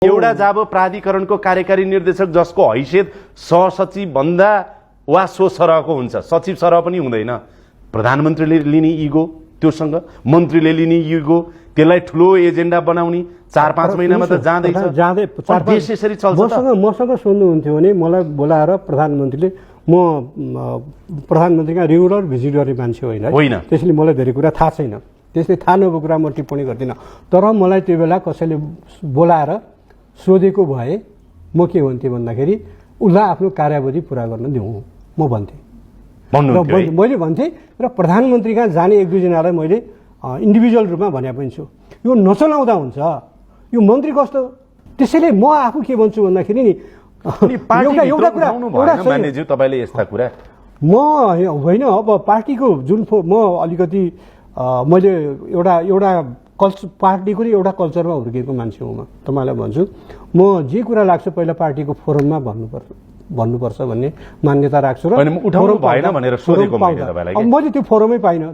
एउटा जब प्राधिकरणको कार्यकारी निर्देशक जसको हैसियत सहसचिव भन्दा वा सो सरहको हुन्छ, सचिव सरह पनि हुँदैन। प्रधानमन्त्रीले लिने इगो त्योसँग, मन्त्रीले लिने इगो, त्यसलाई ठुलो एजेन्डा बनाउने 4-5 महिनामा त जाँदैछ। देश यसरी चल्छ। मसँग सोध्नुहुन्थ्यो भने मलाई बोलाएर प्रधानमन्त्रीले, म प्रधानमन्त्रीका रेगुलर भिजिट गर्ने मान्छे होइन, त्यसैले मलाई धेरै कुरा थाहा छैन, त्यसले थाहा नभएको कुरा म टिप्पणी गर्दिनँ। तर मलाई त्यो बेला कसैले बोलाएर सोधेको भए म के भन्थेँ भन्दाखेरि उसलाई आफ्नो कार्यावधि पुरा गर्न दिउँ म भन्थेँ। मैले भन्थेँ र प्रधानमन्त्रीका जाने 1-2 जनालाई मैले इन्डिभिजुअल रूपमा भने पनि छु। यो नचलाउँदा हुन्छ, यो मन्त्री कस्तो। त्यसैले म आफू के भन्छु भन्दाखेरि नि एउटा कुरा मान्यज्यू तपाईले यस्ता कुरा म होइन। अब पार्टीको जुन म अलिकति मैले एउटा पार्टीको नि एउटा कल्चरमा हुर्किएको मान्छे हुँ। म तपाईँलाई भन्छु, म जे कुरा लाग्छ पहिला पार्टीको फोरममा भन्नुपर्छ भन्ने मान्यता राख्छु र उठाउनु भएन भनेर सोधेको मैले तपाईलाई। मैले त्यो फोरमै पाइनँ।